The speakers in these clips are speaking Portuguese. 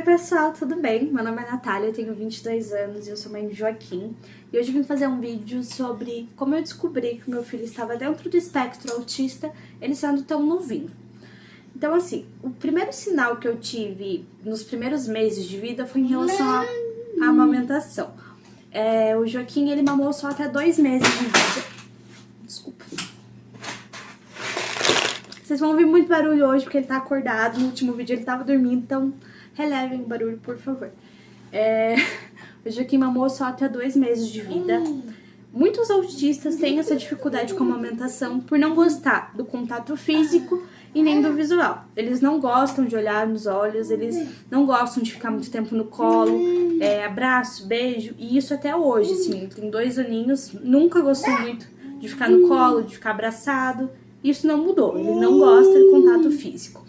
pessoal, tudo bem? Meu nome é Natália, eu tenho 22 anos e eu sou mãe de Joaquim. E hoje eu vim fazer um vídeo sobre como eu descobri que meu filho estava dentro do espectro autista, ele sendo tão novinho. Então assim, o primeiro sinal que eu tive nos primeiros meses de vida foi em relação à amamentação. O Joaquim, ele mamou só até 2 meses de vida. Desculpa. Vocês vão ouvir muito barulho hoje porque ele tá acordado. No último vídeo ele tava dormindo, então relevem o barulho, por favor. O Joaquim mamou só até 2 meses de vida. Muitos autistas têm essa dificuldade com a amamentação por não gostar do contato físico e nem do visual. Eles não gostam de olhar nos olhos, eles não gostam de ficar muito tempo no colo, abraço, beijo, e isso até hoje, assim, tem 2 aninhos, nunca gostou muito de ficar no colo, de ficar abraçado. Isso não mudou, ele não gosta de contato físico.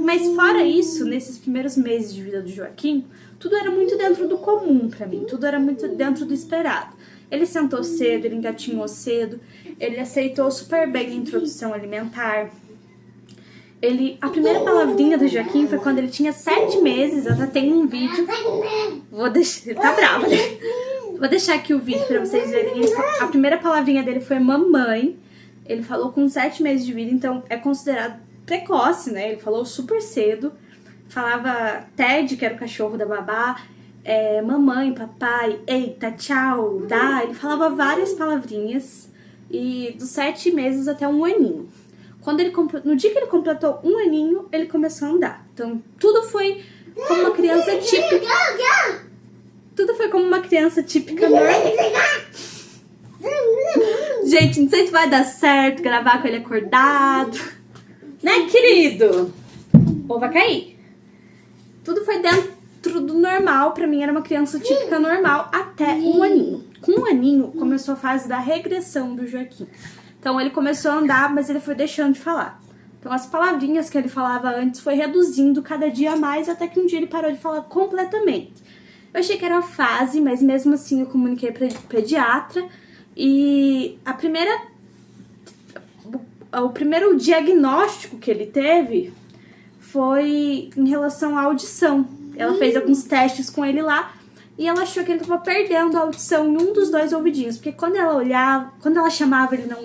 Mas fora isso, nesses primeiros meses de vida do Joaquim, tudo era muito dentro do comum pra mim, tudo era muito dentro do esperado. Ele sentou cedo, ele engatinhou cedo, ele aceitou super bem a introdução alimentar. A primeira palavrinha do Joaquim foi quando ele tinha 7 meses, eu até tenho um vídeo. Ele tá bravo, né? Vou deixar aqui o vídeo pra vocês verem. A primeira palavrinha dele foi mamãe. Ele falou com 7 meses de vida, então é considerado precoce, né? Ele falou super cedo. Falava Ted, que era o cachorro da babá, mamãe, papai, eita, tchau, dá. Ele falava várias palavrinhas. E dos 7 meses até 1 aninho. No dia que ele completou 1 aninho, ele começou a andar. Então tudo foi como uma criança típica. Tudo foi como uma criança típica normal. Gente, não sei se vai dar certo gravar com ele acordado. Né, querido? Ou vai cair. Tudo foi dentro do normal. Pra mim era uma criança típica normal até 1 aninho. Com 1 aninho começou a fase da regressão do Joaquim. Então ele começou a andar, mas ele foi deixando de falar. Então as palavrinhas que ele falava antes foi reduzindo cada dia mais, até que um dia ele parou de falar completamente. Eu achei que era fase, mas mesmo assim eu comuniquei para o pediatra. E o primeiro diagnóstico que ele teve foi em relação à audição. Ela fez alguns testes com ele lá e ela achou que ele estava perdendo a audição em um dos 2 ouvidinhos. Porque quando ela chamava, ele não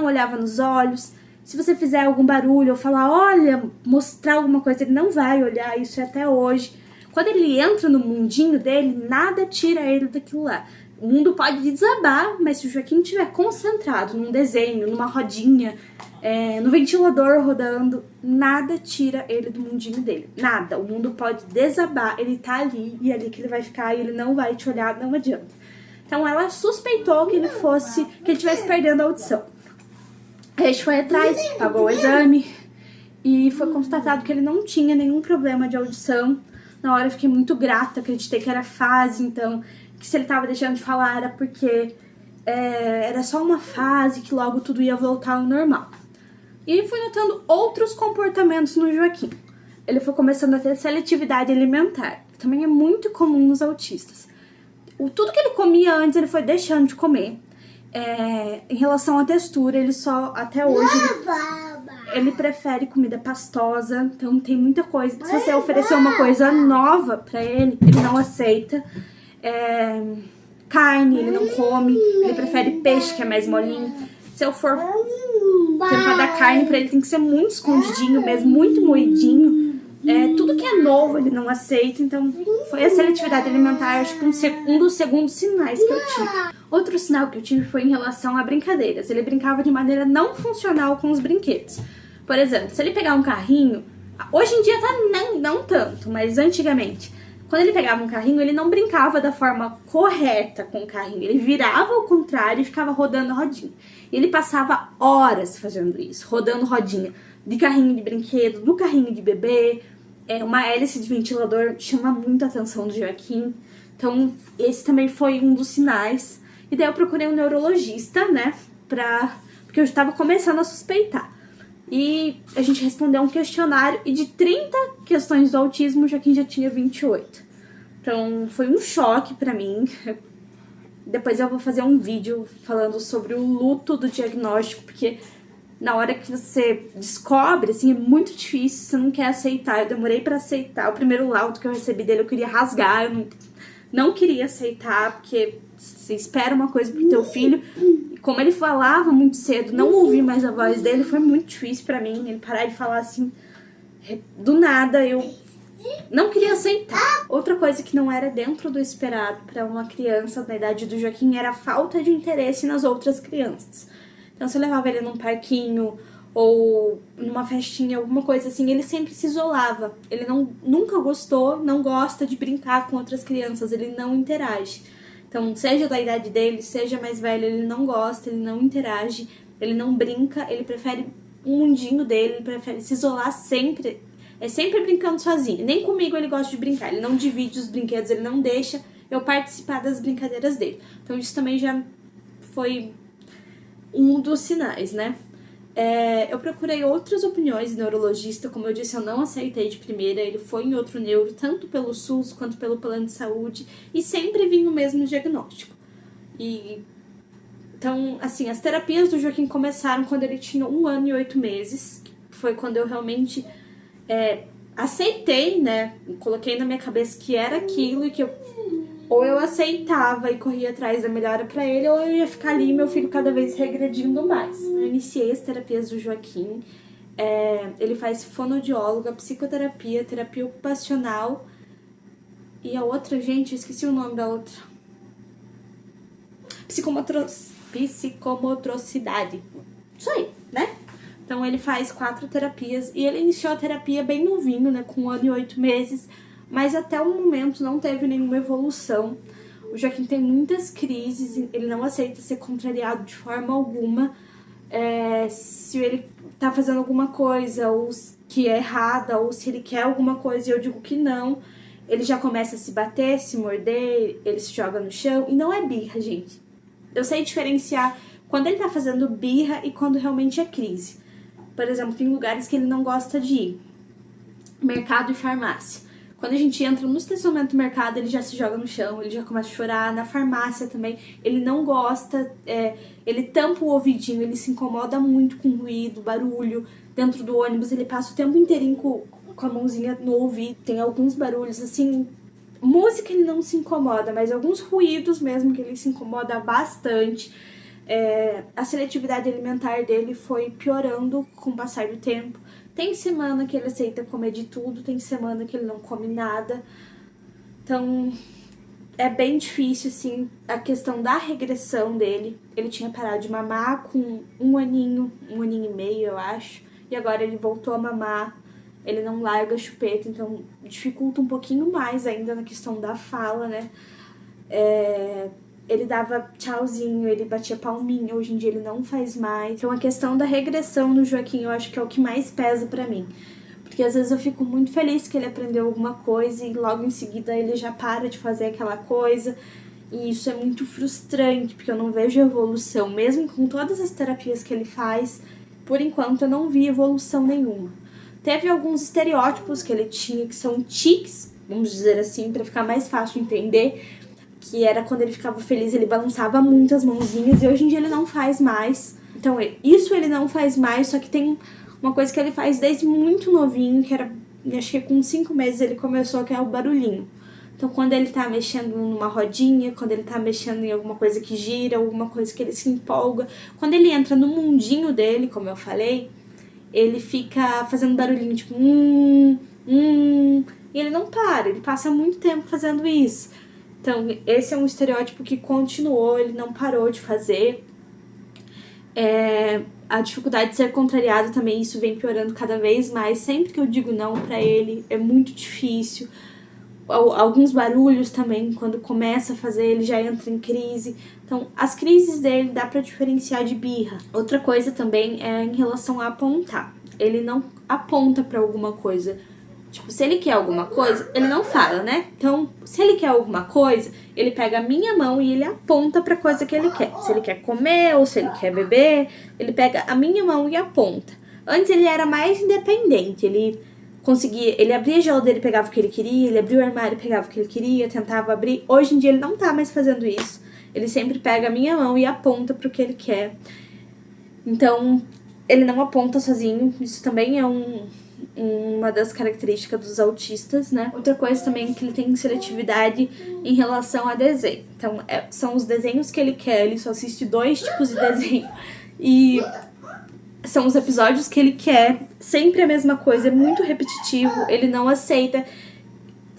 olhava nos olhos. Se você fizer algum barulho ou falar, olha, mostrar alguma coisa, ele não vai olhar, isso é até hoje. Quando ele entra no mundinho dele, nada tira ele daquilo lá. O mundo pode desabar, mas se o Joaquim estiver concentrado num desenho, numa rodinha, no ventilador rodando, nada tira ele do mundinho dele. Nada. O mundo pode desabar, ele tá ali e é ali que ele vai ficar e ele não vai te olhar, não adianta. Então ela suspeitou que ele estivesse perdendo a audição. A gente foi atrás, pagou o exame e foi constatado que ele não tinha nenhum problema de audição. Na hora eu fiquei muito grata, acreditei que era fase, então, que se ele tava deixando de falar era porque era só uma fase, que logo tudo ia voltar ao normal. E fui notando outros comportamentos no Joaquim. Ele foi começando a ter seletividade alimentar, que também é muito comum nos autistas. Tudo que ele comia antes, ele foi deixando de comer. Em relação à textura, até hoje, ele prefere comida pastosa, então tem muita coisa. Se você oferecer uma coisa nova pra ele, ele não aceita. Carne, ele não come, ele prefere peixe, que é mais molinho. Se eu for tentar dar carne pra ele, tem que ser muito escondidinho mesmo, muito moidinho. Tudo que é novo ele não aceita, então foi a seletividade alimentar, acho que um dos segundos sinais que eu tive. Outro sinal que eu tive foi em relação a brincadeiras. Ele brincava de maneira não funcional com os brinquedos. Por exemplo, se ele pegar um carrinho, hoje em dia não tanto, mas antigamente, quando ele pegava um carrinho, ele não brincava da forma correta com o carrinho. Ele virava ao contrário e ficava rodando a rodinha. E ele passava horas fazendo isso, rodando rodinha de carrinho de brinquedo, do carrinho de bebê. Uma hélice de ventilador chama muito a atenção do Joaquim. Então, esse também foi um dos sinais. E daí eu procurei um neurologista, né, porque eu estava começando a suspeitar. E a gente respondeu um questionário e de 30 questões do autismo, o Joaquim já tinha 28. Então, foi um choque pra mim. Depois eu vou fazer um vídeo falando sobre o luto do diagnóstico, porque na hora que você descobre, assim, é muito difícil, você não quer aceitar. Eu demorei pra aceitar. O primeiro laudo que eu recebi dele, eu queria rasgar, eu não queria aceitar, porque você espera uma coisa pro teu filho. E como ele falava muito cedo, não ouvir mais a voz dele, foi muito difícil pra mim. Ele parar de falar assim, do nada, eu não queria aceitar. Outra coisa que não era dentro do esperado para uma criança da idade do Joaquim era a falta de interesse nas outras crianças. Então, se eu levava ele num parquinho ou numa festinha, alguma coisa assim, ele sempre se isolava. Ele nunca gostou, não gosta de brincar com outras crianças, ele não interage. Então, seja da idade dele, seja mais velho, ele não gosta, ele não interage, ele não brinca, ele prefere um mundinho dele, ele prefere se isolar sempre. É sempre brincando sozinho. Nem comigo ele gosta de brincar. Ele não divide os brinquedos, ele não deixa eu participar das brincadeiras dele. Então isso também já foi um dos sinais, né? Eu procurei outras opiniões de neurologista. Como eu disse, eu não aceitei de primeira. Ele foi em outro neuro, tanto pelo SUS quanto pelo plano de saúde. E sempre vinha o mesmo diagnóstico. Então, assim, as terapias do Joaquim começaram quando ele tinha 1 ano e 8 meses. Foi quando eu realmente... aceitei, né? Coloquei na minha cabeça que era aquilo e que ou eu aceitava e corria atrás da melhora pra ele, ou eu ia ficar ali e meu filho cada vez regredindo mais. Eu iniciei as terapias do Joaquim. Ele faz fonoaudióloga, psicoterapia, terapia ocupacional e a outra, gente, eu esqueci o nome da outra. Psicomotricidade. Isso aí, né? Então ele faz 4 terapias e ele iniciou a terapia bem novinho, né, com 1 ano e 8 meses, mas até o momento não teve nenhuma evolução. O Joaquim tem muitas crises, ele não aceita ser contrariado de forma alguma. Se ele tá fazendo alguma coisa ou que é errada, ou se ele quer alguma coisa e eu digo que não, ele já começa a se bater, se morder, ele se joga no chão. E não é birra, gente. Eu sei diferenciar quando ele tá fazendo birra e quando realmente é crise. Por exemplo, tem lugares que ele não gosta de ir. Mercado e farmácia. Quando a gente entra no estacionamento do mercado, ele já se joga no chão, ele já começa a chorar. Na farmácia também, ele não gosta, ele tampa o ouvidinho, ele se incomoda muito com ruído, barulho. Dentro do ônibus, ele passa o tempo inteirinho com a mãozinha no ouvido. Tem alguns barulhos, assim... Música ele não se incomoda, mas alguns ruídos mesmo que ele se incomoda bastante. A seletividade alimentar dele foi piorando com o passar do tempo. Tem semana que ele aceita comer de tudo, tem semana que ele não come nada. Então, é bem difícil, assim, a questão da regressão dele. Ele tinha parado de mamar com 1 aninho e meio, eu acho. E agora ele voltou a mamar. Ele não larga a chupeta, então dificulta um pouquinho mais ainda na questão da fala, né? Ele dava tchauzinho, ele batia palminha, hoje em dia ele não faz mais. Então a questão da regressão no Joaquim eu acho que é o que mais pesa pra mim. Porque às vezes eu fico muito feliz que ele aprendeu alguma coisa e logo em seguida ele já para de fazer aquela coisa. E isso é muito frustrante, porque eu não vejo evolução. Mesmo com todas as terapias que ele faz, por enquanto eu não vi evolução nenhuma. Teve alguns estereótipos que ele tinha, que são tiques, vamos dizer assim, pra ficar mais fácil de entender. Que era quando ele ficava feliz, ele balançava muito as mãozinhas, e hoje em dia ele não faz mais. Então, isso ele não faz mais, só que tem uma coisa que ele faz desde muito novinho, que era, acho que com 5 meses ele começou, que é o barulhinho. Então, quando ele tá mexendo numa rodinha, quando ele tá mexendo em alguma coisa que gira, alguma coisa que ele se empolga, quando ele entra no mundinho dele, como eu falei, ele fica fazendo barulhinho, tipo, e ele não para, ele passa muito tempo fazendo isso. Então, esse é um estereótipo que continuou, ele não parou de fazer. A dificuldade de ser contrariado também, isso vem piorando cada vez mais. Sempre que eu digo não pra ele, é muito difícil. Alguns barulhos também, quando começa a fazer, ele já entra em crise. Então, as crises dele dá pra diferenciar de birra. Outra coisa também é em relação a apontar. Ele não aponta pra alguma coisa. Tipo, se ele quer alguma coisa, ele não fala, né? Então, se ele quer alguma coisa, ele pega a minha mão e ele aponta pra coisa que ele quer. Se ele quer comer ou se ele quer beber, ele pega a minha mão e aponta. Antes ele era mais independente, ele abria a geladeira e pegava o que ele queria, ele abria o armário e pegava o que ele queria, tentava abrir. Hoje em dia ele não tá mais fazendo isso. Ele sempre pega a minha mão e aponta pro que ele quer. Então, Ele não aponta sozinho, isso também é uma das características dos autistas, né? Outra coisa também é que ele tem seletividade em relação a desenho. Então, são os desenhos que ele quer, ele só assiste 2 tipos de desenho. E são os episódios que ele quer, sempre a mesma coisa, é muito repetitivo, ele não aceita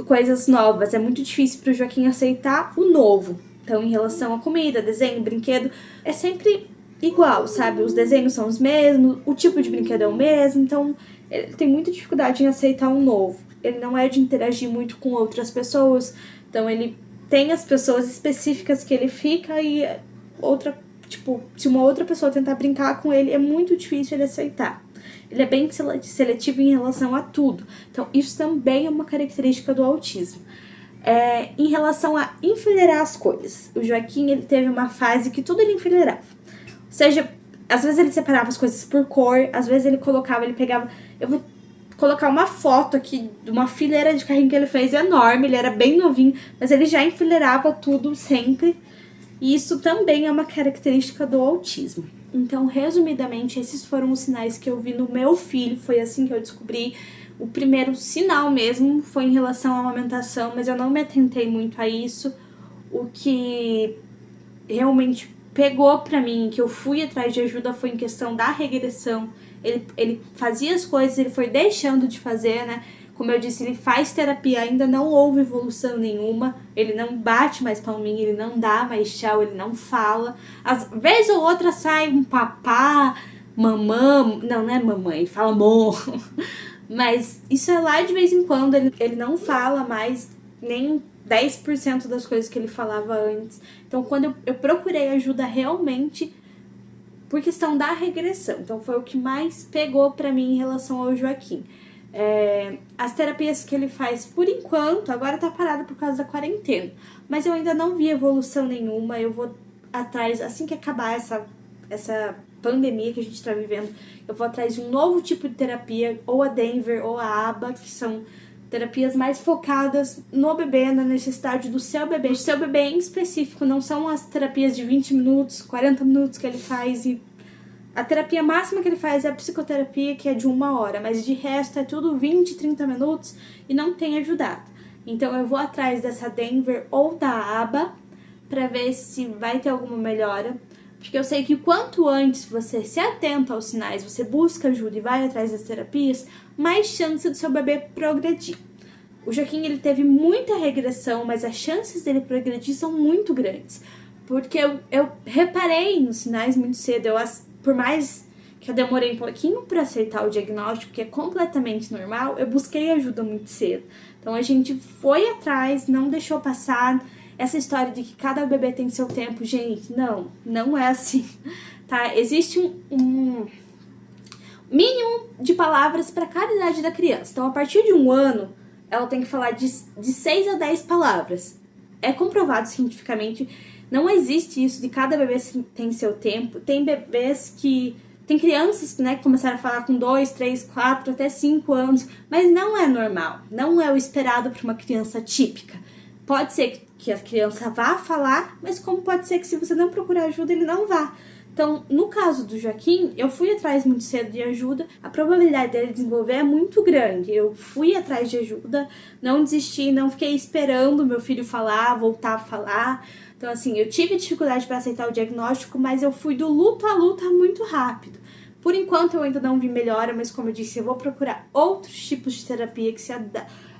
coisas novas, é muito difícil pro Joaquim aceitar o novo. Então, em relação a comida, desenho, brinquedo, é sempre igual, sabe? Os desenhos são os mesmos, o tipo de brinquedo é o mesmo, então ele tem muita dificuldade em aceitar um novo. Ele não é de interagir muito com outras pessoas, então ele tem as pessoas específicas que ele fica e outra, tipo, se uma outra pessoa tentar brincar com ele, é muito difícil ele aceitar. Ele é bem seletivo em relação a tudo. Então, isso também é uma característica do autismo. Em relação a enfileirar as coisas. O Joaquim, ele teve uma fase que tudo ele enfileirava. Ou seja, às vezes ele separava as coisas por cor, às vezes ele pegava... Eu vou colocar uma foto aqui de uma fileira de carrinho que ele fez enorme, ele era bem novinho, mas ele já enfileirava tudo sempre. E isso também é uma característica do autismo. Então, resumidamente, esses foram os sinais que eu vi no meu filho, foi assim que eu descobri. O primeiro sinal mesmo foi em relação à amamentação, mas eu não me atentei muito a isso. O que realmente pegou pra mim, que eu fui atrás de ajuda, foi em questão da regressão. Ele fazia as coisas, ele foi deixando de fazer, né? Como eu disse, ele faz terapia, ainda não houve evolução nenhuma. Ele não bate mais palminha, ele não dá mais tchau, ele não fala. Às vezes ou outra sai um papá, mamã. Não é mamãe, ele fala amor. Mas isso é lá de vez em quando, ele não fala mais nem 10% das coisas que ele falava antes. Então, quando eu procurei ajuda realmente por questão da regressão. Então, foi o que mais pegou pra mim em relação ao Joaquim. As terapias que ele faz, por enquanto, agora tá parado por causa da quarentena. Mas eu ainda não vi evolução nenhuma. Eu vou atrás, assim que acabar essa pandemia que a gente tá vivendo, eu vou atrás de um novo tipo de terapia, ou a Denver ou a ABA, que são terapias mais focadas no bebê, na necessidade do seu bebê em específico. Não são as terapias de 20 minutos, 40 minutos que ele faz. E a terapia máxima que ele faz é a psicoterapia, que é de 1 hora, mas de resto é tudo 20, 30 minutos e não tem ajudado. Então eu vou atrás dessa Denver ou da ABA para ver se vai ter alguma melhora, porque eu sei que quanto antes você se atenta aos sinais, você busca ajuda e vai atrás das terapias, mais chance do seu bebê progredir. O Joaquim, ele teve muita regressão, mas as chances dele progredir são muito grandes, porque eu reparei nos sinais muito cedo. Por mais que eu demorei um pouquinho para aceitar o diagnóstico, que é completamente normal, eu busquei ajuda muito cedo. Então a gente foi atrás, não deixou passar. Essa história de que cada bebê tem seu tempo, gente, não é assim, tá? Existe um mínimo de palavras para cada idade da criança. Então, a partir de 1 ano, ela tem que falar de 6 a 10 palavras. É comprovado cientificamente. Não existe isso de cada bebê tem seu tempo. Tem bebês que... Tem crianças, né, que começaram a falar com 2, 3, 4, até 5 anos. Mas não é normal. Não é o esperado para uma criança típica. Pode ser que a criança vá falar, mas como pode ser que se você não procurar ajuda, ele não vá. Então, no caso do Joaquim, eu fui atrás muito cedo de ajuda. A probabilidade dele desenvolver é muito grande. Eu fui atrás de ajuda, não desisti, não fiquei esperando meu filho falar, voltar a falar. Então, assim, eu tive dificuldade para aceitar o diagnóstico, mas eu fui do luto à luta muito rápido. Por enquanto, eu ainda não vi melhora, mas como eu disse, eu vou procurar outros tipos de terapia que se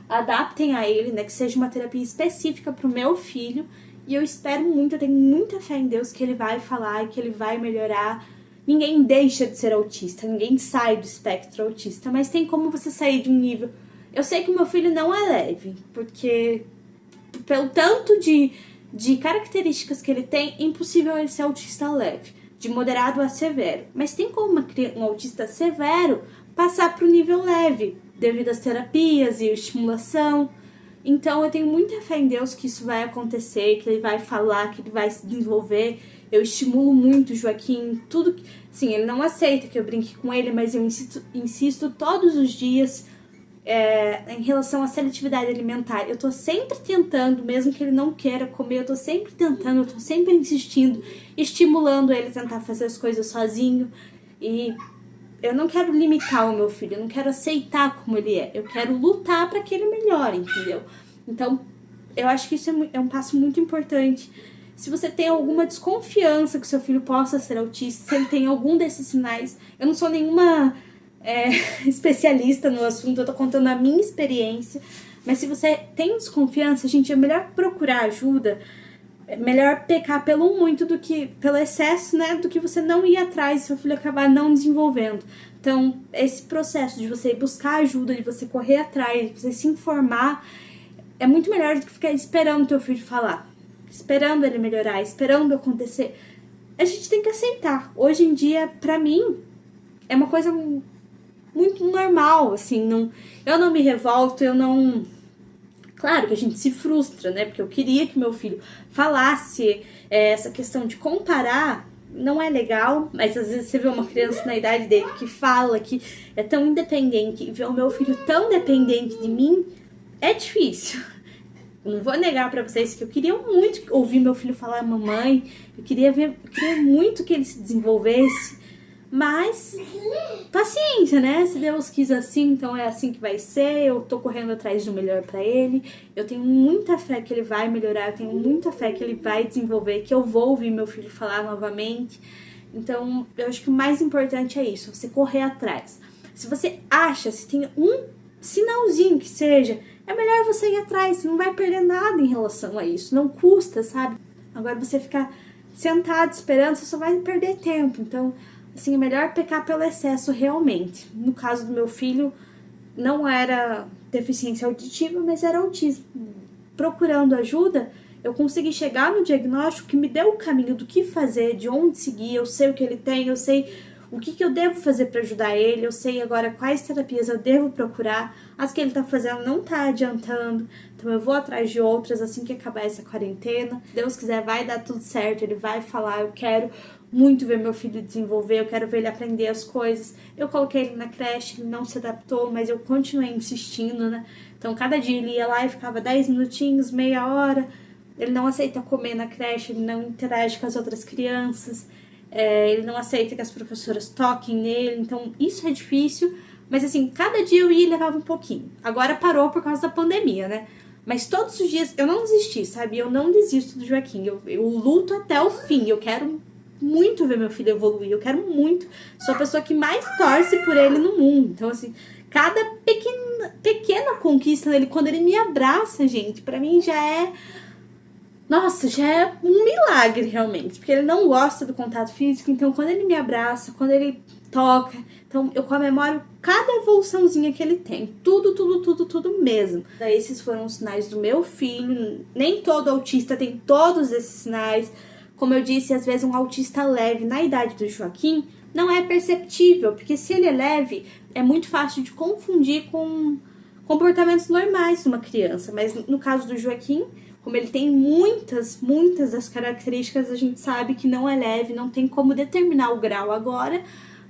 adaptem a ele, né? Que seja uma terapia específica para o meu filho. E eu espero muito, eu tenho muita fé em Deus que ele vai falar e que ele vai melhorar. Ninguém deixa de ser autista, ninguém sai do espectro autista, mas tem como você sair de um nível... Eu sei que o meu filho não é leve, porque pelo tanto de características que ele tem, é impossível ele ser autista leve, de moderado a severo. Mas tem como um autista severo passar para o nível leve, devido às terapias e estimulação. Então eu tenho muita fé em Deus que isso vai acontecer, que ele vai falar, que ele vai se desenvolver. Eu estimulo muito o Joaquim, tudo que... Sim, ele não aceita que eu brinque com ele, mas eu insisto todos os dias em relação à seletividade alimentar. Eu tô sempre tentando, mesmo que ele não queira comer, eu tô sempre tentando, eu tô sempre insistindo, estimulando ele a tentar fazer as coisas sozinho. E eu não quero limitar o meu filho, eu não quero aceitar como ele é. Eu quero lutar para que ele melhore, entendeu? Então, eu acho que isso é um passo muito importante. Se você tem alguma desconfiança que seu filho possa ser autista, se ele tem algum desses sinais, eu não sou nenhuma especialista no assunto, eu tô contando a minha experiência, mas se você tem desconfiança, gente, é melhor procurar ajuda, é melhor pecar pelo muito do que pelo excesso, né, do que você não ir atrás e seu filho acabar não desenvolvendo. Então, esse processo de você buscar ajuda, de você correr atrás, de você se informar, é muito melhor do que ficar esperando o teu filho falar, esperando ele melhorar, esperando acontecer. A gente tem que aceitar. Hoje em dia, pra mim, é uma coisa muito normal, assim, eu não me revolto, eu não... Claro que a gente se frustra, né, porque eu queria que meu filho falasse, essa questão de comparar não é legal, mas às vezes você vê uma criança na idade dele que fala, que é tão independente, e ver o meu filho tão dependente de mim, é difícil. Eu não vou negar pra vocês que eu queria muito ouvir meu filho falar mamãe, eu queria muito que ele se desenvolvesse, mas paciência, né? Se Deus quis assim, então é assim que vai ser. Eu tô correndo atrás do melhor pra ele. Eu tenho muita fé que ele vai melhorar, eu tenho muita fé que ele vai desenvolver, que eu vou ouvir meu filho falar novamente. Então, eu acho que o mais importante é isso, você correr atrás. Se você acha, se tem um sinalzinho que seja, é melhor você ir atrás, você não vai perder nada em relação a isso, não custa, sabe? Agora você ficar sentado esperando, você só vai perder tempo. Então, assim, é melhor pecar pelo excesso realmente. No caso do meu filho, não era deficiência auditiva, mas era autismo. Procurando ajuda, eu consegui chegar no diagnóstico que me deu o caminho do que fazer, de onde seguir, eu sei o que ele tem, eu sei o que eu devo fazer para ajudar ele, eu sei agora quais terapias eu devo procurar, as que ele tá fazendo não tá adiantando, então eu vou atrás de outras assim que acabar essa quarentena. Se Deus quiser, vai dar tudo certo, ele vai falar, eu quero muito ver meu filho desenvolver, eu quero ver ele aprender as coisas. Eu coloquei ele na creche, ele não se adaptou, mas eu continuei insistindo, né? Então cada dia ele ia lá e ficava 10 minutinhos, meia hora, ele não aceita comer na creche, ele não interage com as outras crianças, ele não aceita que as professoras toquem nele, então isso é difícil, mas assim, cada dia eu ia e levava um pouquinho. Agora parou por causa da pandemia, né? Mas todos os dias eu não desisti, sabe? Eu não desisto do Joaquim, eu luto até o fim, eu quero muito ver meu filho evoluir, eu quero muito, sou a pessoa que mais torce por ele no mundo, então assim, cada pequena conquista dele, quando ele me abraça, gente, pra mim já é... Nossa, já é um milagre, realmente. Porque ele não gosta do contato físico, então quando ele me abraça, quando ele toca... Então eu comemoro cada evoluçãozinha que ele tem. Tudo mesmo. Esses foram os sinais do meu filho. Nem todo autista tem todos esses sinais. Como eu disse, às vezes um autista leve na idade do Joaquim não é perceptível. Porque se ele é leve, é muito fácil de confundir com comportamentos normais de uma criança. Mas no caso do Joaquim... Como ele tem muitas das características, a gente sabe que não é leve, não tem como determinar o grau agora,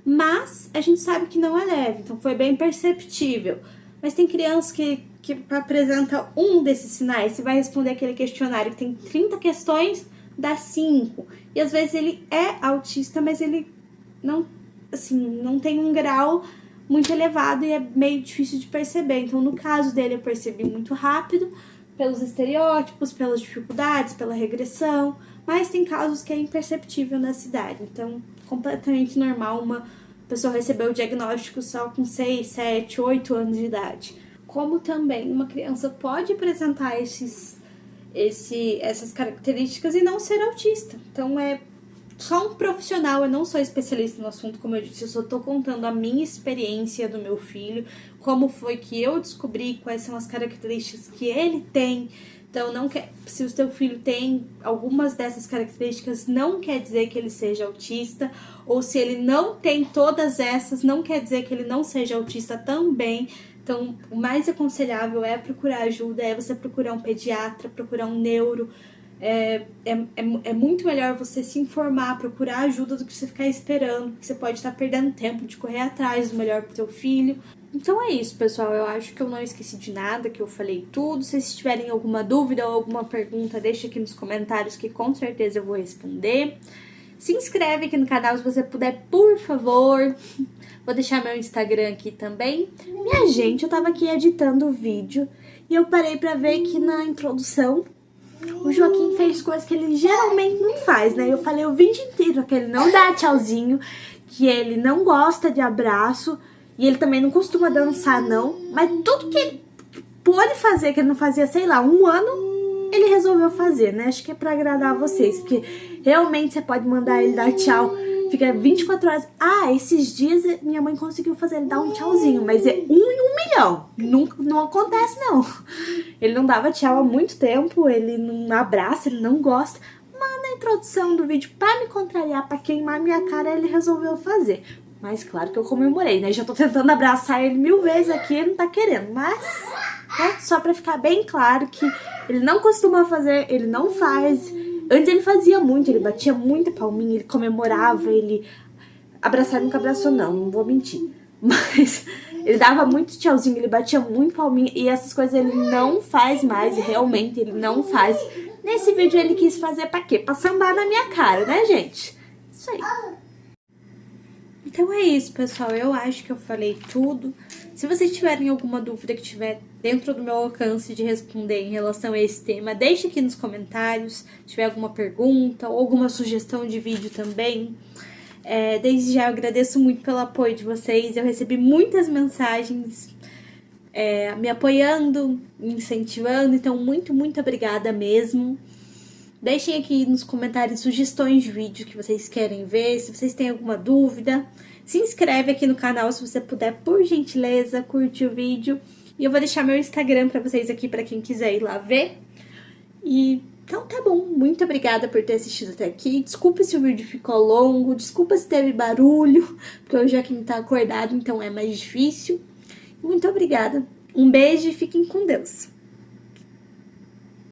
mas a gente sabe que não é leve, então foi bem perceptível. Mas tem crianças que apresenta um desses sinais, você vai responder aquele questionário que tem 30 questões, dá 5. E às vezes ele é autista, mas ele não tem um grau muito elevado e é meio difícil de perceber. Então no caso dele eu percebi muito rápido, pelos estereótipos, pelas dificuldades, pela regressão, mas tem casos que é imperceptível nessa idade. Então, completamente normal uma pessoa receber o diagnóstico só com 6, 7, 8 anos de idade. Como também uma criança pode apresentar essas características e não ser autista. Então, é só um profissional, eu não sou especialista no assunto, como eu disse, eu só tô contando a minha experiência do meu filho, como foi que eu descobri quais são as características que ele tem. Então, se o seu filho tem algumas dessas características, não quer dizer que ele seja autista, ou se ele não tem todas essas, não quer dizer que ele não seja autista também. Então, o mais aconselhável é procurar ajuda, é você procurar um pediatra, procurar um neuro. É muito melhor você se informar, procurar ajuda do que você ficar esperando, porque você pode estar perdendo tempo de correr atrás do melhor pro teu filho. Então é isso, pessoal, eu acho que eu não esqueci de nada, que eu falei tudo. Se vocês tiverem alguma dúvida ou alguma pergunta, deixa aqui nos comentários que com certeza eu vou responder. Se inscreve aqui no canal se você puder, por favor. Vou deixar meu Instagram aqui também. Minha gente, eu tava aqui editando o vídeo e eu parei pra ver que na introdução o Joaquim fez coisas que ele geralmente não faz, né? Eu falei o vídeo inteiro que ele não dá tchauzinho, que ele não gosta de abraço e ele também não costuma dançar, não. Mas tudo que ele pôde fazer, que ele não fazia, sei lá, um ano, ele resolveu fazer, né? Acho que é pra agradar vocês, porque realmente você pode mandar ele dar tchau. Fica 24 horas. Ah, esses dias minha mãe conseguiu fazer ele dar um tchauzinho, mas é 1 em 1 milhão. Não acontece, não. Ele não dava tchau há muito tempo, ele não abraça, ele não gosta. Mas na introdução do vídeo, pra me contrariar, pra queimar minha cara, ele resolveu fazer. Mas claro que eu comemorei, né? Já tô tentando abraçar ele 1000 vezes aqui, ele não tá querendo. Mas, né, só pra ficar bem claro que ele não costuma fazer, ele não faz. Antes ele fazia muito, ele batia muita palminha, ele comemorava, ele... Abraçar nunca abraçou não vou mentir. Mas ele dava muito tchauzinho, ele batia muito palminha e essas coisas ele não faz mais, realmente ele não faz. Nesse vídeo ele quis fazer pra quê? Pra sambar na minha cara, né, gente? Isso aí. Então é isso, pessoal. Eu acho que eu falei tudo. Se vocês tiverem alguma dúvida que tiver dentro do meu alcance de responder em relação a esse tema, deixe aqui nos comentários. Se tiver alguma pergunta ou alguma sugestão de vídeo também. Desde já eu agradeço muito pelo apoio de vocês. Eu recebi muitas mensagens me apoiando, me incentivando. Então, muito, muito obrigada mesmo. Deixem aqui nos comentários sugestões de vídeo que vocês querem ver, se vocês têm alguma dúvida. Se inscreve aqui no canal se você puder, por gentileza, curte o vídeo. E eu vou deixar meu Instagram pra vocês aqui, pra quem quiser ir lá ver. Então tá bom, muito obrigada por ter assistido até aqui. Desculpa se o vídeo ficou longo, desculpa se teve barulho, porque o Joaquim tá acordado, então é mais difícil. Muito obrigada. Um beijo e fiquem com Deus.